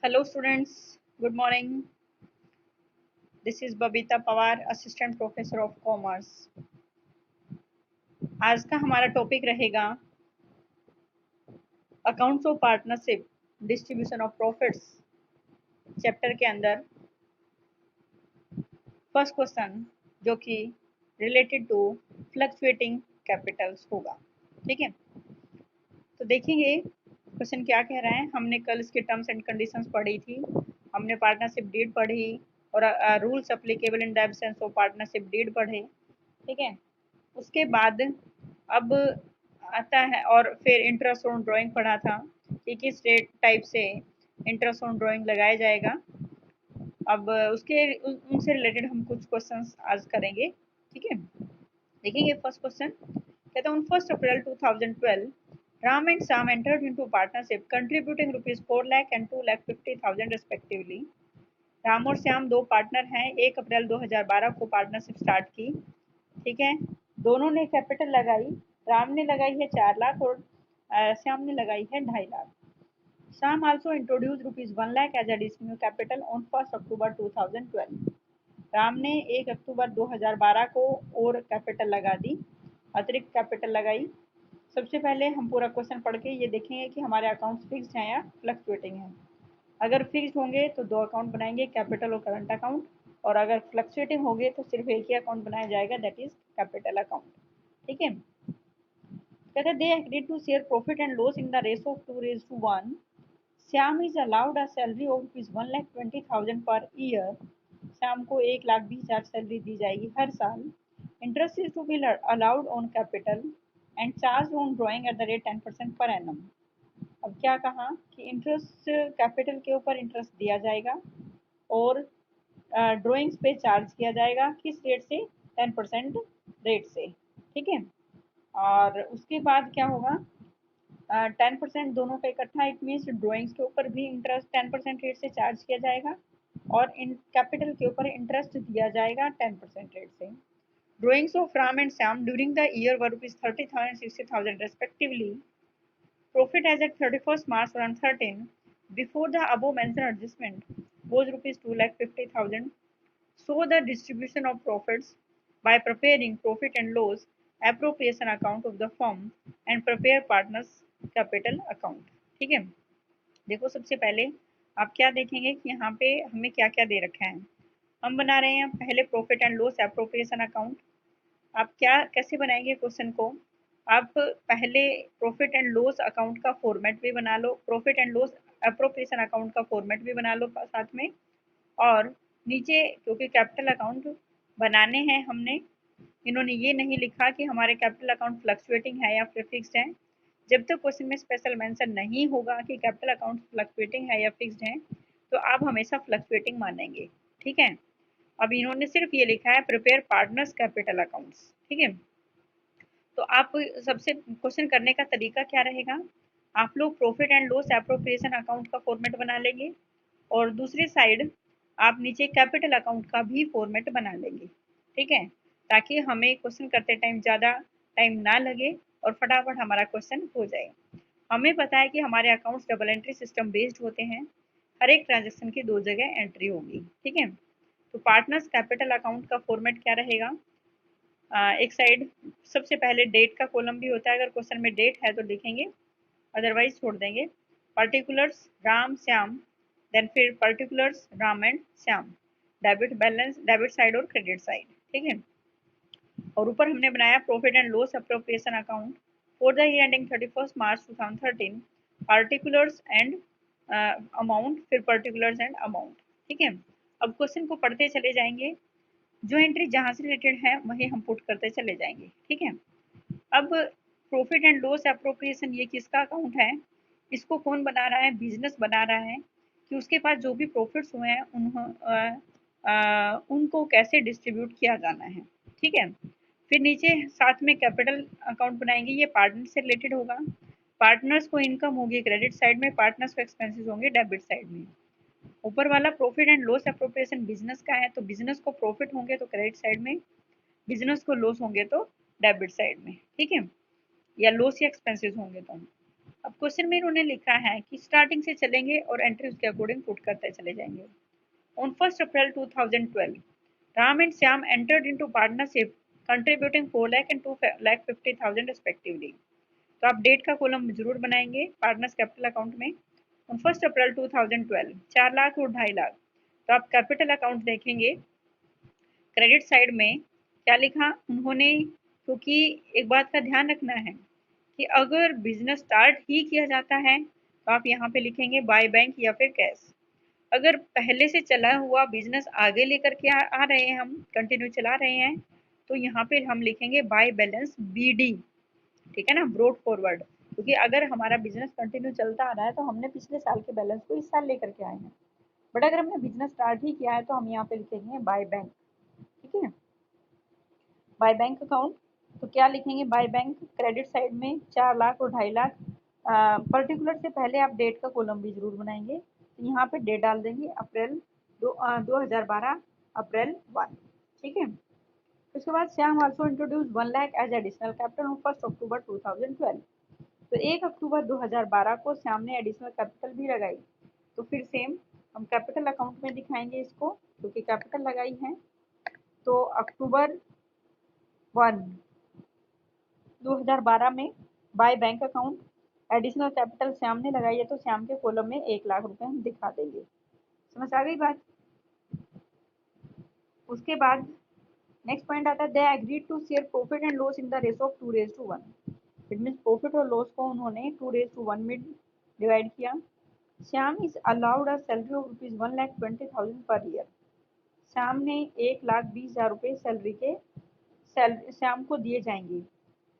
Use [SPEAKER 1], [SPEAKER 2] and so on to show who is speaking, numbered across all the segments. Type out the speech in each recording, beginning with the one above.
[SPEAKER 1] Hello students, good morning. This is Babita Pawar, Assistant Professor of Commerce. आज का हमारा topic रहेगा accounts of partnership, distribution of profits chapter के अंदर first question जो कि रिलेटेड टू फ्लक्चुएटिंग कैपिटल्स होगा। ठीक है, तो देखेंगे क्वेश्चन क्या कह रहा है। हमने कल इसके टर्म्स एंड कंडीशंस पढ़ी थी, हमने पार्टनरशिप डीड पढ़ी और rules applicable in the absence of partnership deed पढ़े। ठीक है, उसके बाद अब आता है और फिर इंटरेस्ट ऑन ड्राइंग पढ़ा था कि किस रेट टाइप से इंटरेस्ट ऑन ड्राइंग लगाया जाएगा। अब उनसे रिलेटेड हम कुछ क्वेश्चंस आज करेंगे। ठीक है, देखेंगे फर्स्ट क्वेश्चन कहता है, 1 अप्रैल 2012 Ram and Sam entered into partnership contributing rupees 4 lakh and 2,50,000 respectively. Ram और श्याम दो पार्टनर हैं। 1 अप्रैल 2012 को पार्टनरशिप स्टार्ट की। ठीक है, दोनों ने कैपिटल लगाई। राम ने लगाई है 4 लाख और श्याम ने लगाई है 2.5 lakh. Shyam also introduce rupees 1 lakh as additional capital on 1 October 2012। Ram ने 1 अक्टूबर 2012 को और कैपिटल लगा दी, अतिरिक्त कैपिटल लगाई। सबसे पहले हम पूरा क्वेश्चन पढ़ के ये देखेंगे कि हमारे अकाउंट्स फिक्स्ड हैं या फ्लक्चुएटिंग हैं। अगर फिक्स्ड होंगे तो दो अकाउंट बनाएंगे, कैपिटल और करंट अकाउंट, और अगर फ्लक्चुएटिंग होंगे तो सिर्फ एक ही अकाउंट बनाया जाएगा, दैट इज कैपिटल अकाउंट। ठीक है, कहते हैं they agreed to share profit and loss in the ratio of 2:1। Shyam is allowed a salary of ₹1,20,000 per year. Shyam को 1,20,000 सैलरी दी जाएगी हर साल। Interest is to be allowed on capital and charge on drawing at the rate 10% per annum. अब क्या कहा कि interest capital के ऊपर इंटरेस्ट दिया जाएगा और ड्रॉइंग्स पे चार्ज किया जाएगा। किस रेट से? 10% रेट से। ठीक है, और उसके बाद क्या होगा, 10% दोनों का इकट्ठा, इट मीन्स ड्रॉइंग्स के ऊपर भी इंटरेस्ट 10% रेट से चार्ज किया जाएगा और इन कैपिटल के ऊपर इंटरेस्ट दिया जाएगा 10% रेट से। Drawings of Ram and Shyam during the year were ₹30,000 60,000 respectively. Profit as at 31st March 2013 before the above mentioned adjustment was ₹2,50,000. So the distribution of profits by preparing profit and loss appropriation account of the firm and prepare partners capital account. ठीक है, देखो सबसे पहले आप क्या देखेंगे कि यहाँ पे हमें क्या क्या दे रखा है। हम बना रहे हैं पहले profit and loss appropriation account. आप क्या कैसे बनाएंगे क्वेश्चन को, आप पहले प्रॉफिट एंड लॉस अकाउंट का फॉर्मेट भी बना लो, profit and loss appropriation account का फॉर्मेट भी बना लो साथ में, और नीचे क्योंकि कैपिटल अकाउंट बनाने हैं हमने, इन्होंने ये नहीं लिखा कि हमारे कैपिटल अकाउंट फ्लक्चुएटिंग है या फिर फिक्स्ड है। जब तक क्वेश्चन में स्पेशल मेंशन नहीं होगा कि कैपिटल अकाउंट फ्लक्चुएटिंग है या फिक्स्ड है तो आप हमेशा फ्लक्चुएटिंग मानेंगे। ठीक है, अब इन्होंने सिर्फ ये लिखा है प्रिपेयर पार्टनर्स कैपिटल अकाउंट्स। ठीक है, तो आप सबसे क्वेश्चन करने का तरीका क्या रहेगा, आप लोग profit and loss appropriation account का फॉर्मेट बना लेंगे और दूसरी साइड आप नीचे कैपिटल अकाउंट का भी फॉर्मेट बना लेंगे। ठीक है, ताकि हमें क्वेश्चन करते टाइम ज़्यादा टाइम ना लगे और फटाफट हमारा क्वेश्चन हो जाए। हमें पता है कि हमारे accounts double entry system based होते हैं, हर एक ट्रांजेक्शन की 2 जगह एंट्री होगी। ठीक है, तो पार्टनर्स कैपिटल अकाउंट का फॉर्मेट क्या रहेगा, एक साइड सबसे पहले डेट का कॉलम भी होता है, अगर क्वेश्चन में डेट है तो लिखेंगे, अदरवाइज छोड़ देंगे। पर्टिकुलर्स राम श्याम, देन फिर particulars Ram and Shyam, debit balance, debit side और क्रेडिट साइड। ठीक है, और ऊपर हमने बनाया profit and loss appropriation account for the year ending 31 March 2013, particulars and amount, फिर पर्टिकुलर्स एंड अमाउंट। ठीक है, अब क्वेश्चन को पढ़ते चले जाएंगे, जो एंट्री जहाँ से रिलेटेड है वही हम पुट करते चले जाएंगे। ठीक है, अब प्रॉफिट एंड लॉस एप्रोप्रिएशन ये किसका अकाउंट है, इसको कौन बना रहा है, बिजनेस बना रहा है कि उसके पास जो भी प्रॉफिट्स हुए हैं उनको कैसे डिस्ट्रीब्यूट किया जाना है। ठीक है, फिर नीचे साथ में कैपिटल अकाउंट बनाएंगे, ये पार्टनर से रिलेटेड होगा। पार्टनर्स को इनकम होगी क्रेडिट साइड में, पार्टनर्स को एक्सपेंसेस होंगे डेबिट साइड में। ऊपर वाला profit and loss appropriation business का है, तो बिजनेस को प्रॉफिट होंगे तो क्रेडिट साइड में, बिजनेस को लॉस होंगे तो डेबिट साइड में। ठीक है, या लॉस या एक्सपेंसेस होंगे तो। अब क्वेश्चन में इन्होंने लिखा है कि स्टार्टिंग से चलेंगे और एंट्री उसके अकॉर्डिंग पुट करते चले जाएंगे। On 1st April 2012, Ram and Shyam entered into partnership contributing 4 lakh and 2 lakh 50,000 respectively। तो आप डेट का कॉलम जरूर बनाएंगे पार्टनर्स कैपिटल अकाउंट में। ऑन 1st April 2012 4 लाख और 2.5 लाख। तो आप कैपिटल अकाउंट देखेंगे, क्रेडिट साइड में क्या लिखा उन्होंने, क्योंकि एक बात का ध्यान रखना है कि अगर बिजनेस स्टार्ट ही किया जाता है तो आप यहाँ पे लिखेंगे बाय बैंक या फिर कैश। अगर पहले से चला हुआ बिजनेस आगे लेकर के आ रहे हैं, हम कंटिन्यू चला रहे हैं, तो यहाँ पे हम लिखेंगे बाय बैलेंस BD। ठीक है ना, ब्रॉड फॉरवर्ड, क्योंकि अगर हमारा बिजनेस कंटिन्यू चलता आ रहा है तो हमने पिछले साल के बैलेंस को इस साल लेकर के आए हैं। बट अगर हमने बिजनेस स्टार्ट ही किया है तो हम यहाँ पे लिखेंगे बाय बैंक। ठीक है, बाय बैंक अकाउंट। तो क्या लिखेंगे, बाय बैंक क्रेडिट साइड में 4 लाख और 2.5 लाख। पर्टिकुलर से पहले आप डेट का कॉलम भी जरूर बनाएंगे, तो यहाँ पे डेट डाल देंगे अप्रैल 2012 अप्रैल 1। ठीक है, उसके बाद Shyam also introduce 1 lakh as additional capital on 1 October 2012। तो 1 अक्टूबर 2012 को श्याम ने एडिशनल कैपिटल भी लगाई। तो फिर सेम हम कैपिटल अकाउंट में दिखाएंगे इसको, क्योंकि कैपिटल लगाई है। तो अक्टूबर 1 2012 में by bank account additional capital Shyam ने लगाई है, तो श्याम के कॉलम में 1 लाख रुपए हम दिखा देंगे। समझ आ गई बात। उसके बाद नेक्स्ट पॉइंट आता है, they agreed to share profit and loss in the ratio of 2:1। It means profit और लॉस को उन्होंने 2:1 में डिवाइड किया। Shyam is allowed a salary of ₹1,20,000 per year. Shyam ने 1,20,000 रुपये सैलरी के श्याम को दिए जाएंगे।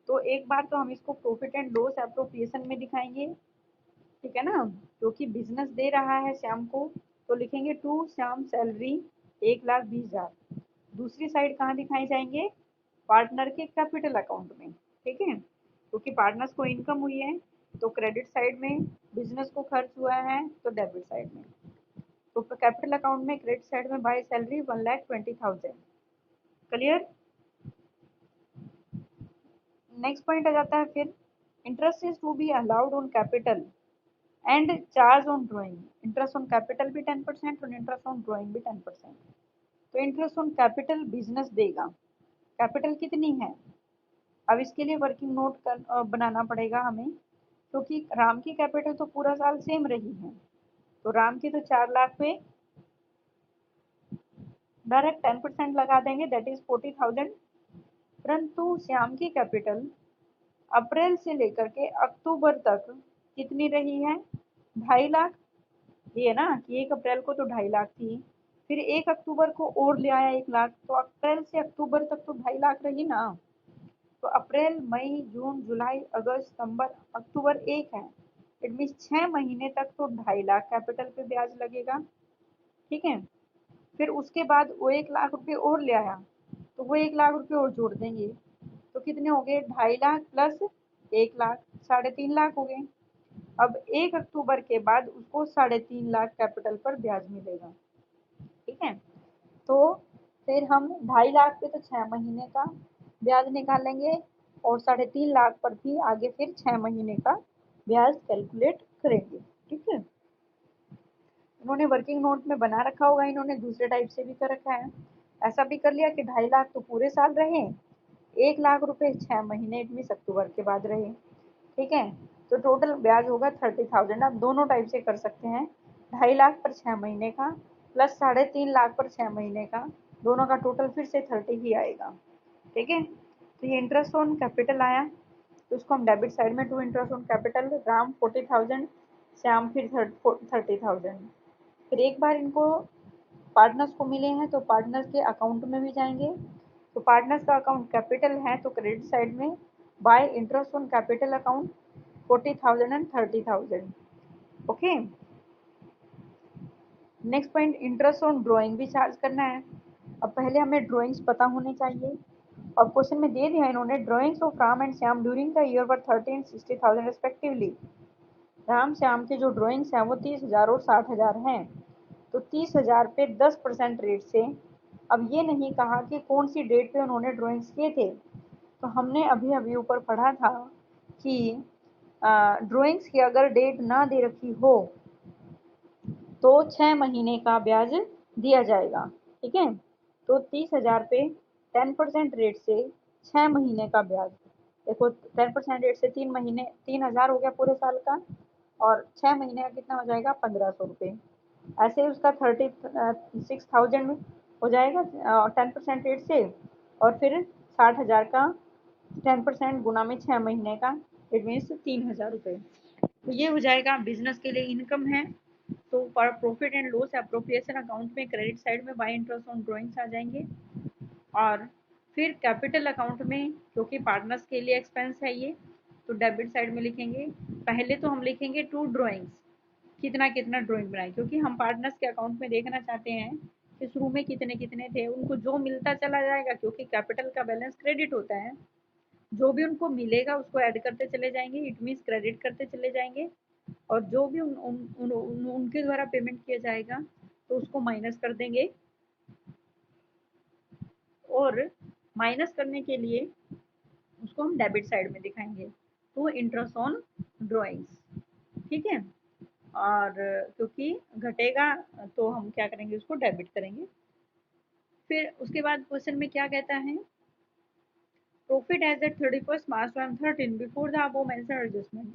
[SPEAKER 1] तो एक बार तो हम इसको प्रॉफिट एंड लॉस एप्रोप्रिएशन में दिखाएंगे, ठीक है ना, क्योंकि बिजनेस दे रहा है श्याम को, तो लिखेंगे टू श्याम सैलरी 1,20,000। दूसरी साइड कहाँ दिखाई जाएंगे, पार्टनर के कैपिटल अकाउंट में। ठीक है, क्योंकि पार्टनर्स को इनकम हुई है तो क्रेडिट साइड में, बिजनेस को खर्च हुआ है तो डेबिट साइड में। तो कैपिटल अकाउंट में क्रेडिट साइड में by salary 1,20,000। Clear. Next point आ जाता है फिर, interest is to be allowed on capital and charge on drawing. Interest on capital भी 10% और इंटरेस्ट ऑन ड्रॉइंग भी 10%। तो इंटरेस्ट ऑन कैपिटल बिजनेस देगा। कैपिटल कितनी है, अब इसके लिए वर्किंग नोट बनाना पड़ेगा हमें, क्योंकि राम की कैपिटल तो पूरा साल सेम रही है। तो राम की तो 4 लाख पे डायरेक्ट 10% लगा देंगे, दैट इज 40,000। परंतु श्याम की कैपिटल अप्रैल से लेकर के अक्टूबर तक कितनी रही है, 2.5 लाख। ये ना कि 1 अप्रैल को तो 2.5 लाख थी, फिर 1 अक्टूबर को और ले आया 1 लाख, तो अप्रैल से अक्टूबर तक तो 2.5 लाख रही ना। तो अप्रैल मई जून जुलाई अगस्त सितंबर अक्टूबर 1 है, इट मीन 6 महीने तक तो 2.5 लाख कैपिटल पे ब्याज लगेगा। ठीक है, फिर उसके बाद वो 1 लाख रुपए और ले आया, तो वो 1 लाख रुपए और जोड़ देंगे, तो कितने हो गए, 2.5 लाख प्लस 1 लाख, 3.5 लाख हो गए। अब 1 अक्टूबर के बाद उसको 3.5 लाख कैपिटल पर ब्याज मिलेगा। ठीक है, तो फिर हम 2.5 लाख पे तो 6 महीने का ब्याज निकालेंगे और 3.5 लाख पर भी आगे फिर 6 महीने का ब्याज कैलकुलेट करेंगे। ठीक है, इन्होंने वर्किंग नोट में बना रखा होगा, इन्होंने दूसरे टाइप से भी कर रखा है। ऐसा भी कर लिया कि 2.5 लाख तो पूरे साल रहे, 1 लाख रुपए 6 महीने इट मीन अक्टूबर के बाद रहे। ठीक है, तो टोटल ब्याज होगा 30,000। आप दोनों टाइप से कर सकते हैं, 2.5 लाख पर 6 महीने का प्लस 3.5 लाख पर 6 महीने का, दोनों का टोटल फिर से 30 ही आएगा। ठीक है, तो ये इंटरेस्ट ऑन कैपिटल आया, तो उसको हम डेबिट साइड में to interest on capital, Ram 40,000, Shyam फिर 30,000। फिर एक बार इनको पार्टनर्स को मिले हैं तो पार्टनर्स के अकाउंट में भी जाएंगे। तो पार्टनर्स का अकाउंट कैपिटल है तो क्रेडिट साइड में bye interest on capital account 40,000 and 30,000। Okay, next point, interest on drawing भी चार्ज करना है। अब पहले हमें ड्राइंग्स पता होने चाहिए, और क्वेश्चन में दे दिया इन्होंने, drawings of Ram and Shyam during the year were 30 and 60,000 respectively. Ram Shyam के जो ड्राइंग्स हैं वो 30,000 और 60,000 हैं। तो 30,000 पे 10% रेट से, अब ये नहीं कहा कि कौन सी डेट पे उन्होंने ड्राइंग्स किए थे, तो हमने अभी अभी ऊपर पढ़ा था कि ड्राइंग्स की अगर डेट ना दे रखी हो तो 6 महीने का ब्याज दिया जाएगा। ठीक है, तो 30,000 पे 10% रेट से 6 महीने का ब्याज। देखो 10% रेट से 3 महीने 3,000 हो गया पूरे साल का, और 6 महीने का कितना हो जाएगा 1,500 रुपये। ऐसे ही उसका 36,000 हो जाएगा 10% रेट से, और फिर 60,000 का 10% गुना में 6 महीने का, इट मीन्स 3,000 रुपये। तो ये हो जाएगा बिजनेस के लिए इनकम है। तो profit and loss appropriation account में क्रेडिट साइड में बाय इंटरेस्ट ऑन ड्राइंग्स आ जाएंगे। और फिर कैपिटल अकाउंट में, क्योंकि पार्टनर्स के लिए एक्सपेंस है ये, तो डेबिट साइड में लिखेंगे। पहले तो हम लिखेंगे 2 ड्राइंग्स, कितना कितना ड्राइंग बनाए, क्योंकि हम पार्टनर्स के अकाउंट में देखना चाहते हैं कि शुरू में कितने कितने थे, उनको जो मिलता चला जाएगा, क्योंकि कैपिटल का बैलेंस क्रेडिट होता है। जो भी उनको मिलेगा उसको ऐड करते चले जाएंगे, इट मीन्स क्रेडिट करते चले जाएंगे। और जो भी उनके द्वारा पेमेंट किया जाएगा तो उसको माइनस कर देंगे। और माइनस करने के लिए उसको हम डेबिट साइड में दिखाएंगे, तो इंटरेस्ट ऑन ड्राइंग्स। ठीक है, और क्योंकि घटेगा तो हम क्या करेंगे, उसको डेबिट करेंगे। फिर उसके बाद क्वेश्चन में क्या कहता है, profit as at 31 March 2013 before the above mentioned adjustment.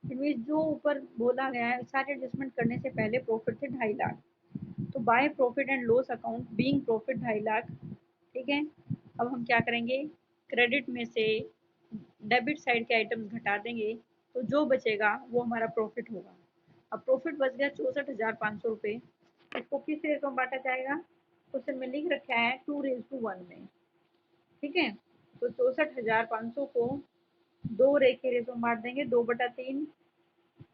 [SPEAKER 1] इनमें जो ऊपर बोला गया है सारे एडजस्टमेंट करने से पहले प्रॉफिट थे 2.5 लाख। तो bye profit and loss account being profit 2.5 lakh. ठीक है, अब हम क्या करेंगे, क्रेडिट में से डेबिट साइड के आइटम्स घटा देंगे, तो जो बचेगा वो हमारा प्रॉफिट होगा। अब प्रॉफिट बच गया 64,500 रुपये। इसको किस रेशो में बांटा जाएगा, क्वेश्चन में लिख रखा है 2:1 में। ठीक है, तो 64,500 को 2 के रेशो में बांट देंगे, 2/3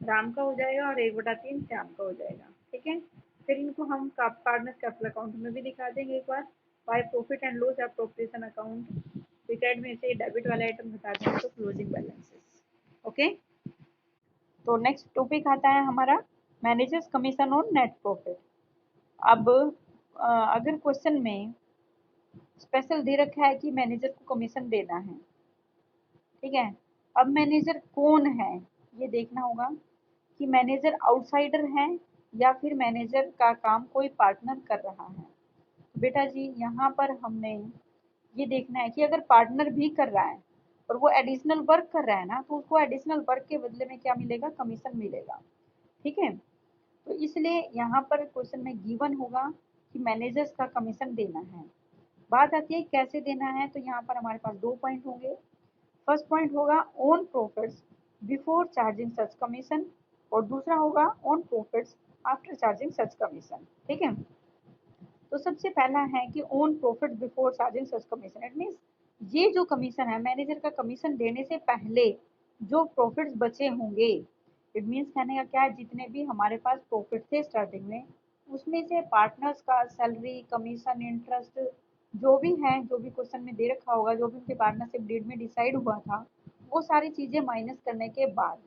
[SPEAKER 1] राम का हो जाएगा और 1/3 श्याम का हो जाएगा। ठीक है, फिर इनको हम पार्टनर्स कैपिटल अकाउंट में भी दिखा देंगे एक बार, by profit and loss appropriation account, credit में से डेबिट वाला आइटम घटा देंगे तो क्लोजिंग बैलेंसेस। ओके, तो नेक्स्ट टॉपिक आता है हमारा managers commission on net profit. अब अगर क्वेश्चन में स्पेशल दे रखा है कि मैनेजर को कमीशन देना है, ठीक है, अब मैनेजर कौन है ये देखना होगा कि मैनेजर आउटसाइडर है या फिर मैनेजर का काम कोई पार्टनर कर रहा है। तो बेटा जी यहाँ पर हमने ये देखना है कि अगर पार्टनर भी कर रहा है और वो एडिशनल वर्क कर रहा है ना, तो उसको एडिशनल वर्क के बदले में क्या मिलेगा, कमीशन मिलेगा। ठीक है, तो इसलिए यहाँ पर क्वेश्चन में गिवन होगा कि मैनेजर्स का कमीशन देना है। बात आती है कैसे देना है, तो यहाँ पर हमारे पास 2 पॉइंट होंगे। फर्स्ट पॉइंट होगा on profits before charging such commission, और दूसरा होगा on profits after charging such commission. ठीक है, तो सबसे पहला है कि on profit before charging such commission, it means ये जो कमीशन है मैनेजर का कमीशन देने से पहले जो प्रॉफिट्स बचे होंगे, इट मीन्स कहने का क्या है, जितने भी हमारे पास प्रॉफिट थे स्टार्टिंग में उसमें से पार्टनर्स का सैलरी कमीशन इंटरेस्ट जो भी है, जो भी क्वेश्चन में दे रखा होगा, जो भी उनके पार्टनरशिप डीड में डिसाइड हुआ था, वो सारी चीज़ें माइनस करने के बाद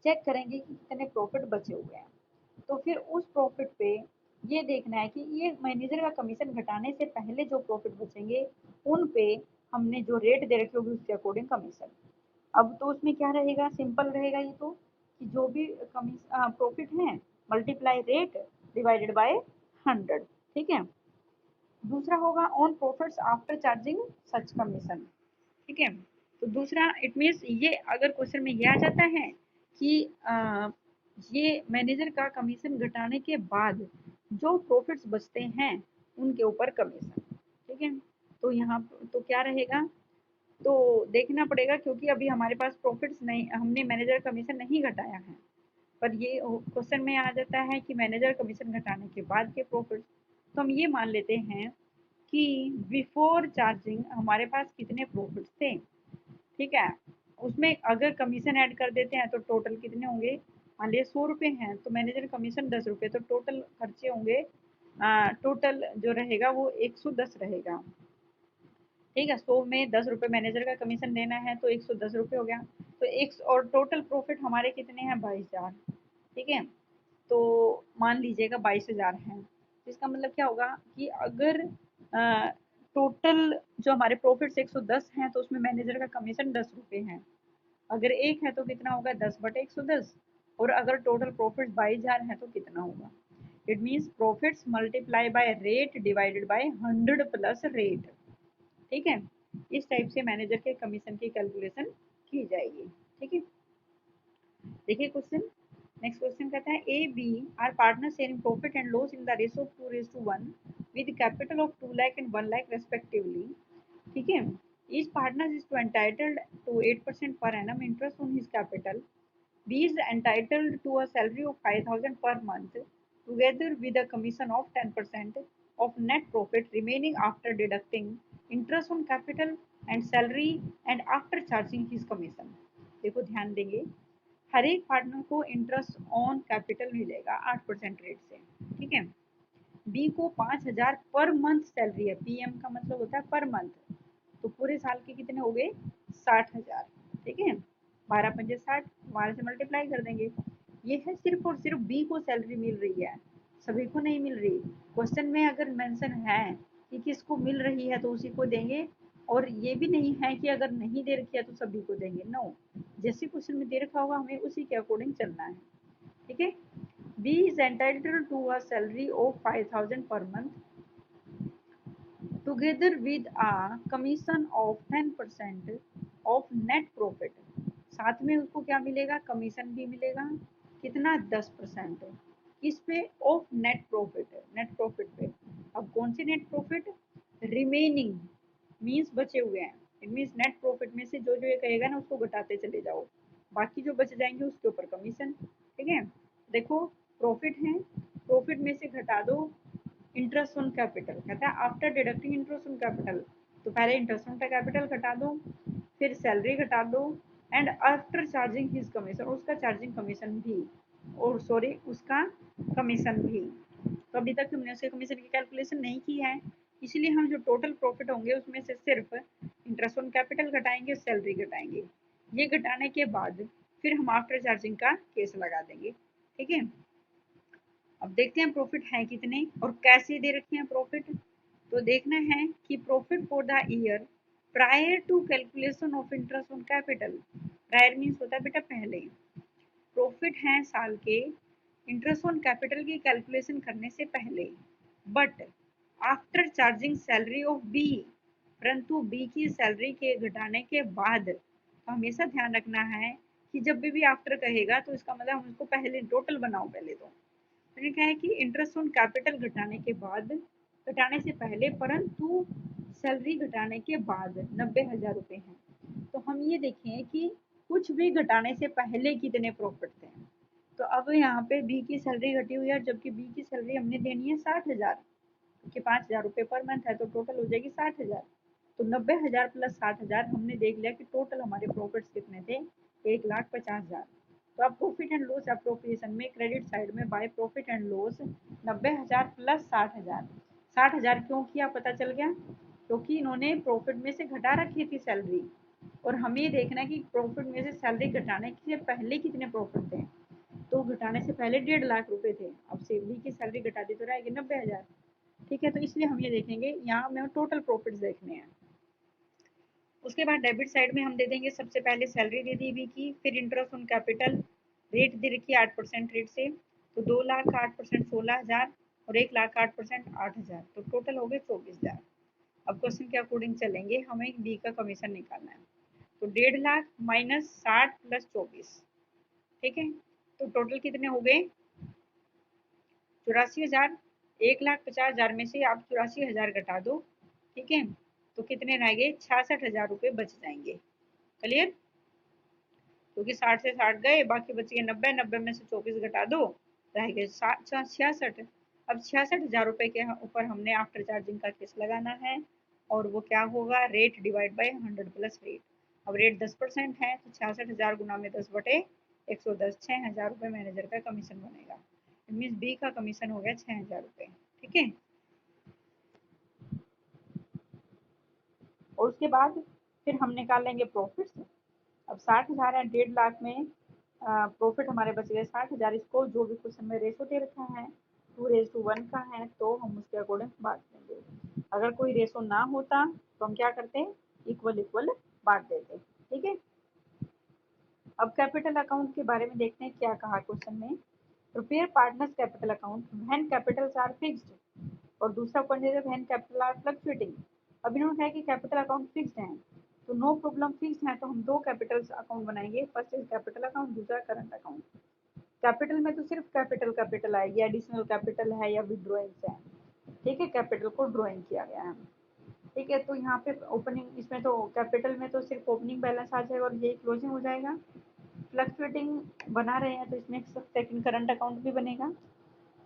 [SPEAKER 1] चेक करेंगे कि कितने प्रॉफिट बचे हुए हैं। तो फिर उस प्रॉफिट पे ये देखना है कि ये मैनेजर का कमीशन घटाने से पहले जो प्रॉफिट बचेंगे उन पे हमने जो रेट दे रखी होगी उसके अकॉर्डिंग कमीशन। अब तो उसमें क्या रहेगा, सिंपल रहेगा ये तो, कि जो भी प्रॉफिट है मल्टीप्लाई रेट डिवाइडेड बाय 100। ठीक है, दूसरा होगा on profits after charging such commission. ठीक है, तो दूसरा इट मीन्स ये अगर क्वेश्चन में ये आ जाता है कि ये मैनेजर का कमीशन घटाने के बाद जो प्रॉफिट्स बचते हैं उनके ऊपर कमीशन। ठीक है, तो यहाँ तो क्या रहेगा, तो देखना पड़ेगा, क्योंकि अभी हमारे पास प्रॉफिट्स नहीं, हमने मैनेजर कमीशन नहीं घटाया है, पर ये क्वेश्चन में आ जाता है कि मैनेजर कमीशन घटाने के बाद के प्रॉफिट। तो हम ये मान लेते हैं कि बिफोर चार्जिंग हमारे पास कितने प्रॉफिट्स थे। ठीक है, उसमें अगर कमीशन ऐड कर देते हैं तो टोटल कितने होंगे, मान लिया 100 रुपये हैं तो मैनेजर कमीशन 10 रुपये, तो टोटल खर्चे होंगे, टोटल जो रहेगा वो 110 रहेगा। ठीक है, 100 में 10 रुपये मैनेजर का कमीशन देना है तो 110 रुपये हो गया। तो एक और टोटल प्रॉफिट हमारे कितने हैं, 22,000। ठीक है, तो मान लीजिएगा 22,000 है, इसका मतलब क्या होगा कि अगर टोटल जो हमारे प्रॉफिट्स 110 हैं तो उसमें मैनेजर का कमीशन 10 रुपये है। अगर 1 है तो कितना होगा 10/110, और अगर टोटल प्रॉफिट 22,000 है तो कितना होगा। It means profits multiply by rate divided by 100 plus rate. ठीक है, इस टाइप से मैनेजर के कमीशन की कैलकुलेशन की जाएगी। ठीक है, देखिए क्वेश्चन, नेक्स्ट क्वेश्चन कहता है A B R partner sharing profit and loss in the ratio 2:1 with capital of 2 lakh and 1 lakh respectively. ठीक है, each partner is to entitled to 8% per annum interest on his capital. B is entitled to a salary of 5,000 per month together with a commission of 10% of net profit remaining after deducting interest on capital and salary and after charging his commission। देखो ध्यान देंगे, हर एक partner को interest on capital मिलेगा 8% rate से। ठीक है, B को 5,000 पर मंथ सैलरी है, पीएम का मतलब होता है पर मंथ, तो पूरे साल के कितने हो गए 60,000। ठीक है, 12×5 = 60, हमारे से मल्टीप्लाई कर देंगे। ये है सिर्फ और सिर्फ बी को सैलरी मिल रही है, सभी को नहीं मिल रही। क्वेश्चन में अगर मेंशन है कि किसको मिल रही है तो उसी को देंगे, और ये भी नहीं है कि अगर नहीं दे रखी है तो सभी को देंगे। नो, जैसे क्वेश्चन में दे रखा होगा हमें उसी के अकॉर्डिंग चलना है। ठीक है, B is entitled to a salary of 5,000 per month together with a commission of 10% of net profit। साथ में उसको क्या मिलेगा, कमीशन भी मिलेगा, कितना 10%, किस पे, of net profit, net profit पे। अब कौन सी नेट प्रॉफिट, रिमेनिंग मीन्स बचे हुए हैं, इट मीन्स नेट प्रॉफिट में से जो जो ये कहेगा ना उसको घटाते चले जाओ, बाकी जो बच जाएंगे उसके ऊपर कमीशन। ठीक है, देखो प्रॉफिट है, प्रॉफिट में से घटा दो इंटरेस्ट ऑन कैपिटल, कहता है after deducting interest on capital, तो पहले इंटरेस्ट ऑन कैपिटल घटा दो, फिर सैलरी घटा दो, and after charging his commission, उसका चार्जिंग कमीशन भी, और सॉरी उसका कमीशन भी। तो अभी तक हमने उसके कमीशन की कैलकुलेशन नहीं की है, इसलिए हम जो टोटल प्रॉफिट होंगे उसमें से सिर्फ इंटरेस्ट ऑन कैपिटल घटाएंगे, सैलरी घटाएंगे। ये घटाने के बाद फिर हम आफ्टर चार्जिंग का केस लगा देंगे। ठीक है, अब देखते हैं प्रॉफिट है कितने और कैसे दे रखे हैं प्रॉफिट। तो देखना है कि profit for the year prior to calculation of interest on capital, prior means होता है बेटा पहले, प्रॉफिट है साल के इंटरेस्ट ऑन कैपिटल की कैलकुलेशन करने से पहले, but after charging salary of B, परंतु बी की सैलरी के घटाने के बाद। तो हमेशा ध्यान रखना है कि जब भी आफ्टर कहेगा तो इसका मतलब हम उसको पहले टोटल बनाओ पहले। तो मैंने कहा है कि इंटरेस्ट ऑन कैपिटल घटाने के बाद, घटाने से पहले परंतु सैलरी घटाने के बाद 90,000 रुपये हैं। तो हम ये देखें कि कुछ भी घटाने से पहले कितने प्रॉफिट थे। तो अब यहाँ पे बी की सैलरी घटी हुई है, जबकि बी की सैलरी हमने देनी है 60,000, क्योंकि 5,000 रुपये पर मंथ है तो टोटल हो जाएगी 60,000। तो 90,000 प्लस 60,000 हमने देख लिया कि टोटल हमारे प्रॉफिट्स कितने थे, 1,50,000। तो अब प्रॉफिट एंड लॉस अप्रोप्रिएशन में क्रेडिट साइड में bye profit and loss 90,000 plus 60,000। 60,000 क्यों किया पता चल गया, क्योंकि इन्होंने प्रॉफिट में से घटा रखी थी सैलरी, और हमें ये देखना है कि प्रॉफिट में से सैलरी घटाने से पहले कितने प्रॉफिट थे। तो घटाने से पहले 1.5 लाख रुपए थे, अब सैलरी की सैलरी घटा दी तो रहेगी 90,000। ठीक है, तो इसलिए हम ये देखेंगे, यहाँ हमें टोटल प्रॉफिट्स देखने हैं। उसके बाद डेबिट साइड में हम दे देंगे, सबसे पहले सैलरी दे दी बी की, फिर इंटरेस्ट ऑन कैपिटल रेट दे रखी है 8% रेट से, तो 2,00,000 का 8% 16,000 और 1,00,000 का 8% 8,000, तो टोटल हो गए 24,000। अब क्वेश्चन के अकॉर्डिंग चलेंगे, हमें बी का कमीशन निकालना है। तो 1.5 लाख माइनस 60 प्लस 24, ठीक है, तो टोटल कितने हो गए 84,000। 1,50,000 में से आप 84,000 घटा दो। ठीक है, तो कितने रह गए 66,000 रुपये बच जाएंगे। क्लियर, क्योंकि 60 से 60 गए, बाकी बच गए 90, 90 में से 24 घटा दो, रह गए 66। अब 66,000 रुपये के ऊपर हमने आफ्टर चार्जिंग का केस लगाना है, और वो क्या होगा, rate divide by 100 plus rate. अब रेट 10% है तो 66,000 गुना में 10/110, 6,000 रुपये मैनेजर का कमीशन बनेगा। मीन्स बी का कमीशन हो गया 6,000 रुपये। ठीक है, और उसके बाद फिर हम निकाल लेंगे प्रॉफिट्स। अब 60,000 है, 1.5 लाख में प्रॉफिट हमारे बच गए 60,000। इसको जो भी क्वेश्चन में रेशो दे रखा है 2:1 का है, तो हम उसके अकॉर्डिंग बांट देंगे। अगर कोई रेशो ना होता तो हम क्या करते हैं, इक्वल इक्वल बांट देते। ठीक है, अब कैपिटल अकाउंट के बारे में देखते हैं क्या कहा क्वेश्चन में। Prepare partners capital account when capitals are fixed, और दूसरा पॉइंट है व्हेन कैपिटल आर फ्लक्चुएटिंग। अब इन्होंने है कि कैपिटल अकाउंट फिक्स्ड है तो नो प्रॉब्लम, फिक्स्ड है तो हम दो कैपिटल्स अकाउंट बनाएंगे, फर्स्ट इज कैपिटल अकाउंट, दूसरा करंट अकाउंट। कैपिटल में तो सिर्फ कैपिटल कैपिटल आएगी, एडिशनल कैपिटल है या विड्रॉइंग्स है, ठीक है, कैपिटल को ड्रॉइंग किया गया है, ठीक है। तो यहाँ पे ओपनिंग, इसमें तो कैपिटल में तो सिर्फ ओपनिंग बैलेंस आ जाएगा और ये क्लोजिंग हो जाएगा। फ्लक्चुएटिंग बना रहे हैं तो इसमें सेकंड करंट अकाउंट भी बनेगा,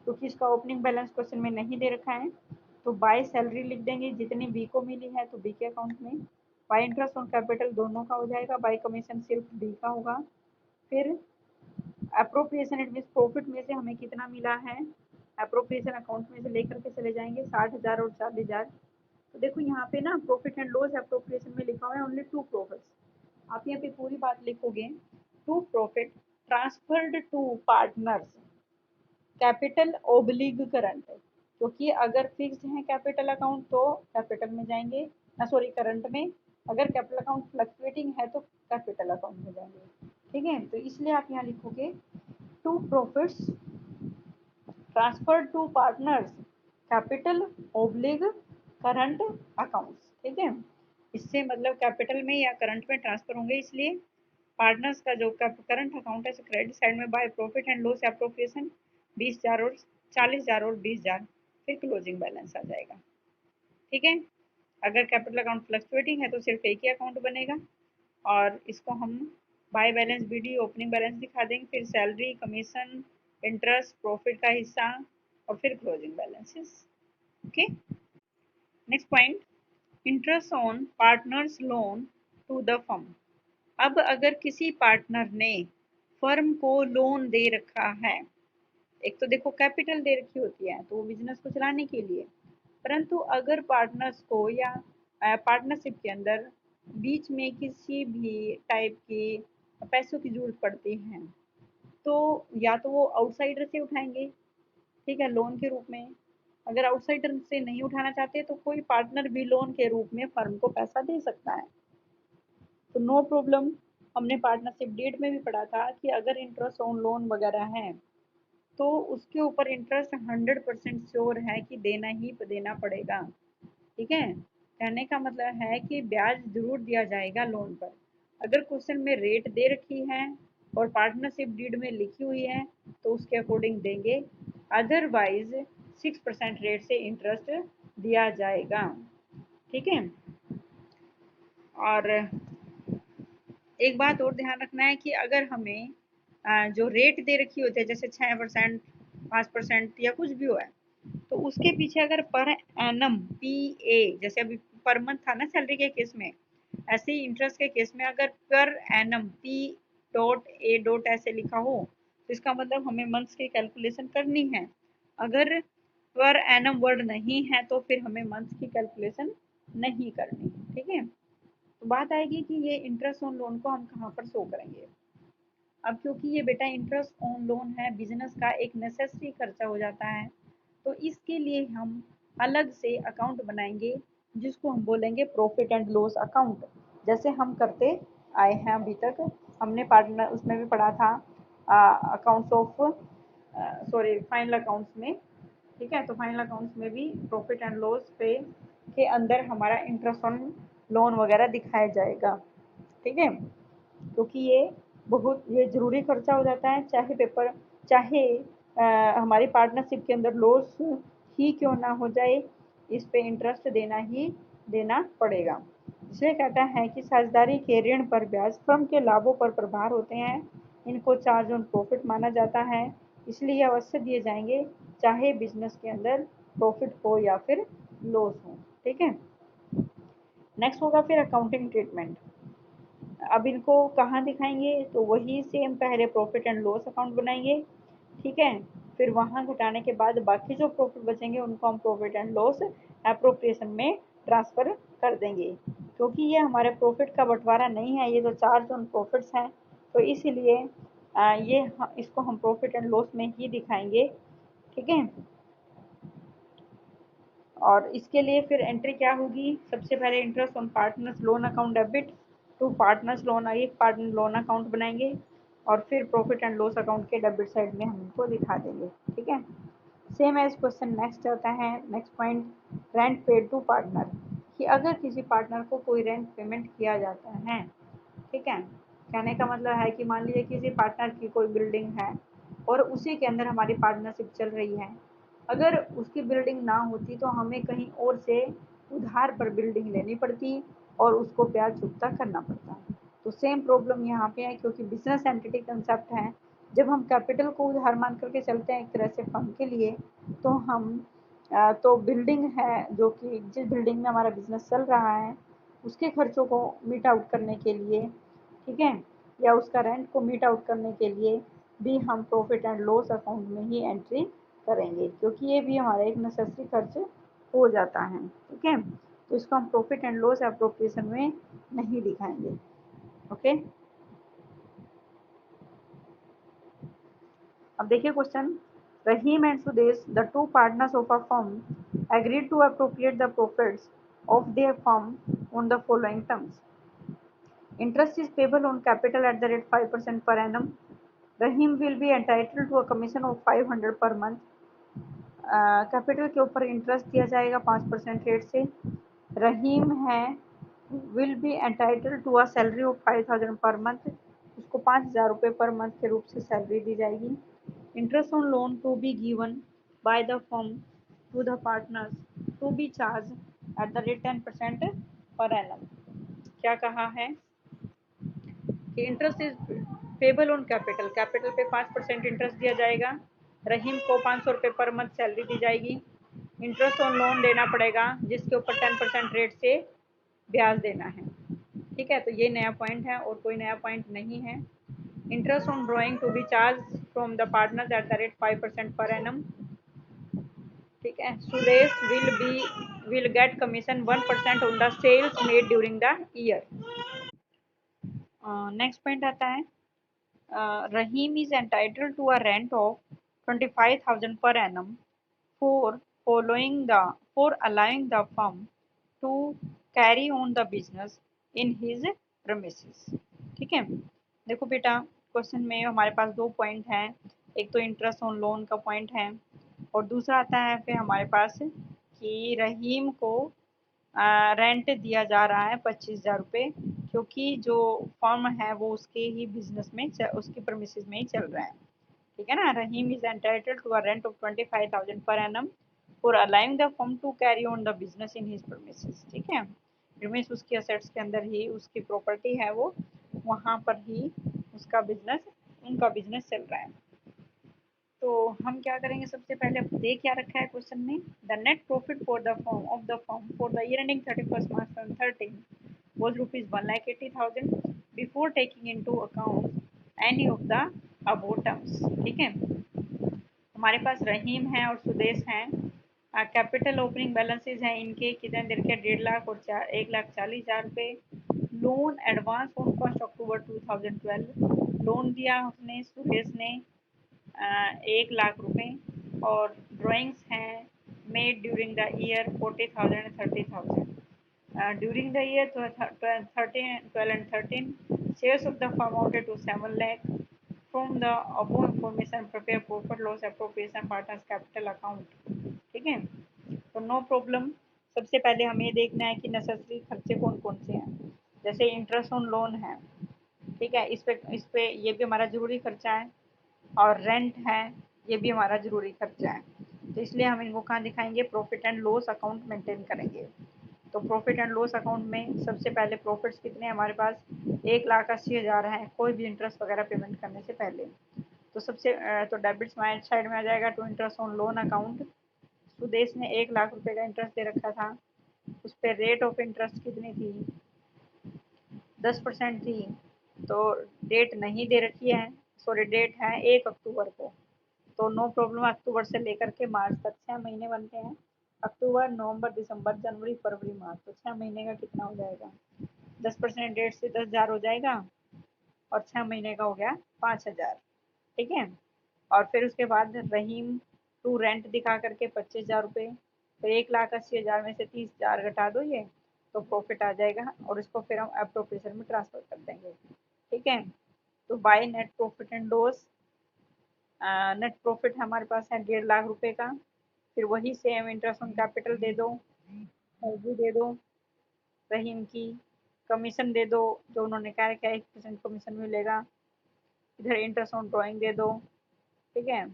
[SPEAKER 1] क्योंकि इसका ओपनिंग बैलेंस क्वेश्चन में नहीं दे रखा है। तो बाय सैलरी लिख देंगे, जितनी बी को मिली है तो बी के अकाउंट में, बाय इंटरेस्ट ऑन कैपिटल दोनों का हो जाएगा, बाय कमीशन सिर्फ बी का होगा। फिर अप्रोप्रिएशन, इट मीन्स प्रॉफिट में से हमें कितना मिला है, अप्रोप्रिएशन अकाउंट में से लेकर के चले जाएंगे 60,000 और 40,000। तो देखो यहाँ पे ना प्रॉफिट एंड लॉस अप्रोप्रिएशन में लिखा हुआ है ओनली टू प्रॉफिट्स, आप यहाँ पे पूरी बात लिखोगे, to profit transferred to partners capital oblique current, क्योंकि अगर फिक्स्ड है कैपिटल अकाउंट तो कैपिटल में जाएंगे ना, सॉरी करंट में, अगर कैपिटल अकाउंट फ्लक्चुएटिंग है तो कैपिटल अकाउंट में जाएंगे, ठीक है। तो इसलिए आप यहाँ लिखोगे to profits transfer to partners capital oblique current accounts, ठीक है। इससे मतलब कैपिटल में या करंट में ट्रांसफर होंगे, इसलिए पार्टनर्स का जो करंट अकाउंट है क्रेडिट साइड में bye profit and loss appropriation 20,000 और 40,000 और 20,000, फिर क्लोजिंग बैलेंस आ जाएगा, ठीक है। अगर कैपिटल अकाउंट फ्लक्चुएटिंग है तो सिर्फ एक ही अकाउंट बनेगा, और इसको हम by balance B D opening balance दिखा देंगे, फिर सैलरी कमीशन इंटरेस्ट प्रॉफिट का हिस्सा और फिर closing balances, okay. Next point, interest on partners loan to the firm. अब अगर किसी पार्टनर ने फर्म को लोन दे रखा है, एक तो देखो कैपिटल दे रखी होती है तो वो बिजनेस को चलाने के लिए, परंतु अगर पार्टनर्स को या पार्टनरशिप के अंदर बीच में किसी भी टाइप की पैसों की जरूरत पड़ती है, तो या तो वो आउटसाइडर से उठाएंगे, ठीक है, लोन के रूप में। अगर आउटसाइडर से नहीं उठाना चाहते तो कोई पार्टनर भी लोन के रूप में फर्म को पैसा दे सकता है, तो नो प्रॉब्लम। हमने पार्टनरशिप डीड में भी पढ़ा था कि अगर इंटरेस्ट ऑन लोन वगैरह है तो उसके ऊपर इंटरेस्ट 100% श्योर है कि देना ही देना पड़ेगा, ठीक है। कहने का मतलब है कि ब्याज जरूर दिया जाएगा लोन पर, अगर क्वेश्चन में रेट दे रखी है और पार्टनरशिप डीड में लिखी हुई है तो उसके अकॉर्डिंग देंगे, अदरवाइज 6% रेट से इंटरेस्ट दिया जाएगा, ठीक है। और एक बात और ध्यान रखना है कि अगर हमें जो रेट दे रखी होती है जैसे 6%, 5% या कुछ भी हो है, तो उसके पीछे अगर पर एनम पी ए, जैसे अभी पर मंथ था ना सैलरी के केस में, ऐसे ही इंटरेस्ट के केस में अगर per annum P dot A dot ऐसे लिखा हो तो इसका मतलब हमें मंथ्स की कैलकुलेशन करनी है, अगर पर एनम वर्ड नहीं है तो फिर हमें मंथ्स की कैलकुलेशन नहीं करनी, ठीक है। तो बात आएगी कि ये इंटरेस्ट ऑन लोन को हम कहाँ पर शो करेंगे। अब क्योंकि ये बेटा इंटरेस्ट ऑन लोन है, बिजनेस का एक नेसेसरी खर्चा हो जाता है, तो इसके लिए हम अलग से अकाउंट बनाएंगे जिसको हम बोलेंगे प्रॉफिट एंड लॉस अकाउंट, जैसे हम करते आए हैं अभी तक। हमने पार्टनर उसमें भी पढ़ा था accounts of, sorry final accounts में, ठीक है। तो फाइनल अकाउंट्स में भी प्रॉफिट एंड लॉस पे के अंदर हमारा इंटरेस्ट ऑन लोन वगैरह दिखाया जाएगा, ठीक है। क्योंकि ये बहुत ये ज़रूरी खर्चा हो जाता है, चाहे पेपर, चाहे हमारी पार्टनरशिप के अंदर लॉस ही क्यों ना हो जाए, इस पे इंटरेस्ट देना ही देना पड़ेगा। इसलिए कहता है कि साझेदारी के ऋण पर ब्याज फर्म के लाभों पर प्रभार होते हैं, इनको चार्ज ऑन प्रॉफिट माना जाता है, इसलिए अवश्य दिए जाएंगे चाहे बिजनेस के अंदर प्रॉफिट हो या फिर लॉस हो, ठीक है। नेक्स्ट होगा फिर अकाउंटिंग ट्रीटमेंट। अब इनको कहाँ दिखाएंगे, तो वही सेम पहले प्रॉफिट एंड लॉस अकाउंट बनाएंगे, ठीक है। फिर वहाँ घटाने के बाद बाकी जो प्रॉफिट बचेंगे उनको हम प्रॉफिट एंड लॉस एप्रोप्रिएशन में ट्रांसफर कर देंगे, क्योंकि ये हमारे प्रॉफिट का बंटवारा नहीं है, ये तो चार्ज ऑन प्रॉफिट्स हैं, तो इसीलिए इसको हम प्रॉफिट एंड लॉस में ही दिखाएंगे, ठीक है। और इसके लिए फिर एंट्री क्या होगी, सबसे पहले interest on partners loan account debit, to partners loan, एक पार्टनर लोन अकाउंट बनाएंगे और फिर प्रॉफिट एंड लॉस अकाउंट के डेबिट साइड में हम इनको दिखा देंगे। ठीक है, सेम एज क्वेश्चन नेक्स्ट आता है, next point, rent paid to partner, कि अगर किसी पार्टनर को कोई रेंट पेमेंट किया जाता है, ठीक है, कहने का मतलब है कि मान लीजिए किसी पार्टनर की कोई बिल्डिंग है और उसी के अंदर हमारी पार्टनरशिप चल रही है, अगर उसकी बिल्डिंग ना होती तो हमें कहीं और से उधार पर बिल्डिंग लेनी पड़ती और उसको ब्याज चुकता करना पड़ता। तो सेम प्रॉब्लम यहाँ पे है, क्योंकि बिजनेस एंटिटी कंसेप्ट है, जब हम कैपिटल को उधार मान करके चलते हैं एक तरह से फंड के लिए, तो हम तो बिल्डिंग है जो कि जिस बिल्डिंग में हमारा बिजनेस चल रहा है उसके खर्चों को मीट आउट करने के लिए, ठीक है, या उसका रेंट को मीट आउट करने के लिए भी हम प्रॉफिट एंड लॉस अकाउंट में ही एंट्री करेंगे, क्योंकि ये भी हमारा एक नेसेसरी खर्च हो जाता है। ठीक है, तो इसको हम प्रॉफिट एंड लॉस एप्रोप्रिएशन में नहीं दिखाएंगे। ओके, अब देखिए question, Rahim and Sudesh the two partners of a firm agreed to appropriate the profits of their firm on the following terms. Interest is payable on capital at the rate 5% per annum. Rahim will be entitled to a commission of 500 per month. Capital के ऊपर interest दिया जाएगा 5% rate से। रहीम है will be entitle to a salary of 5000 per month, उसको 5000 रुपये per month के रूप से सैलरी दी जाएगी। Interest on loan to be given by the firm to the partners to be charge at the rate 10% per annum. क्या कहा है कि interest is payable on capital, capital पे 5% इंटरेस्ट दिया जाएगा। रहीम को 500 रुपये पर मंथ सैलरी दी जाएगी। इंटरेस्ट ऑन लोन देना पड़ेगा जिसके ऊपर 10% रेट से ब्याज देना है। ठीक है, तो ये नया पॉइंट है और कोई नया पॉइंट नहीं है। Interest on drawing to be charge from the partners at the rate 5% per annum. ठीक है, Suresh will get commission 1% on the sales made during the year. Next point आता है, Rahim is entitled to a rent of 25,000 per annum for following the for allowing the firm to carry on the business in his premises। ठीक है, देखो बेटा question में हमारे पास दो point हैं, एक तो इंटरेस्ट ऑन लोन का पॉइंट है और दूसरा आता है फिर हमारे पास कि रहीम को रेंट दिया जा रहा है 25,000 रुपये, क्योंकि जो फर्म है वो उसके ही बिजनेस में उसकी प्रमिसेस में ही चल रहा है। ठीक है ना, Rahim is entitled to a rent of 25,000 per annum for allowing the firm to carry on the business in his premises. ठीक है, प्रीमिस उसकी असेट्स के अंदर ही उसकी प्रॉपर्टी है, वो वहाँ पर ही उसका बिजनेस उनका बिजनेस चल रहा है। तो हम क्या करेंगे, सबसे पहले दे क्या रखा है क्वेश्चन में, the net profit for the firm of the firm for the year ending 31 March 2013 was rupees 1,80,000 before taking into account any of the above terms। ठीक है, हमारे पास रहीम है और सुदेश हैं। कैपिटल ओपनिंग बैलेंसेज हैं इनके कितने देर के, 1,50,000 और 1,40,000 रुपये। Loan advance on first October 2012, loan दिया उसने सुरेश ने 1,00,000 रुपये, और ड्राइंग्स हैं made during the year 40,000 30,000 during the year 12 and 13 shares of the firm amounted to 7 lakh। From the above information prepare profit loss appropriation partners capital account. ठीक है, तो no problem. सबसे पहले हमें देखना है कि नेसेसरी खर्चे कौन कौन से हैं, जैसे इंटरेस्ट ऑन लोन है, ठीक है, इस पे ये भी हमारा ज़रूरी खर्चा है, और रेंट है ये भी हमारा ज़रूरी खर्चा है। तो इसलिए हम इनको कहाँ दिखाएंगे, profit and loss account maintain करेंगे। तो प्रॉफिट एंड लॉस अकाउंट में सबसे पहले प्रॉफिट्स कितने हैं हमारे पास, 1,80,000 है, कोई भी इंटरेस्ट वगैरह पेमेंट करने से पहले। तो सबसे तो डेबिट साइड में आ जाएगा to interest on loan account. Sudesh ने 1,00,000 रुपये का इंटरेस्ट दे रखा था, उस पर रेट ऑफ इंटरेस्ट कितनी थी, 10% थी। तो डेट नहीं दे रखी है, सॉरी डेट है 1 अक्टूबर को, तो नो प्रॉब्लम, अक्टूबर से लेकर के मार्च तक 6 महीने बनते हैं। अक्टूबर नवंबर दिसंबर जनवरी फरवरी मार्च, तो 6 महीने का कितना हो जाएगा, 10% डेट से 10,000 हो जाएगा, और 6 महीने का हो गया 5,000। ठीक है, और फिर उसके बाद रहीम टू रेंट दिखा करके 25,000 रुपये, तो 1,80,000 में से 30,000 घटा दो ये, तो प्रॉफिट आ जाएगा और इसको फिर हम एप्रोप्रिएशन में ट्रांसफर कर देंगे। ठीक है, तो by net profit and loss, net profit हमारे पास है 1.5 लाख रुपए का, फिर वही सेम इंटरेस्ट ऑन कैपिटल दे दो, सैलरी दे दो, रहीम की कमीशन दे दो, जो उन्होंने कहा है क्या 1% कमीशन मिलेगा, इधर इंटरेस्ट ऑन ड्राइंग दे दो। ठीक है,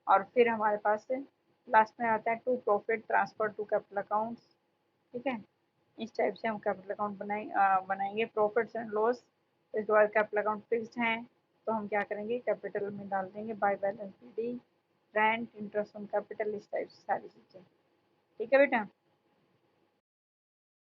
[SPEAKER 1] और फिर हमारे पास लास्ट में आता है to profit transfer to capital account. ठीक है, इस टाइप से हम कैपिटल अकाउंट बनाएंगे प्रॉफिट्स एंड लॉस। इसके बाद कैपिटल अकाउंट फिक्स्ड हैं तो हम क्या करेंगे, कैपिटल में डाल देंगे by balance D, rent, interest on capital, इस टाइप से सारी चीज़ें। ठीक है बेटा।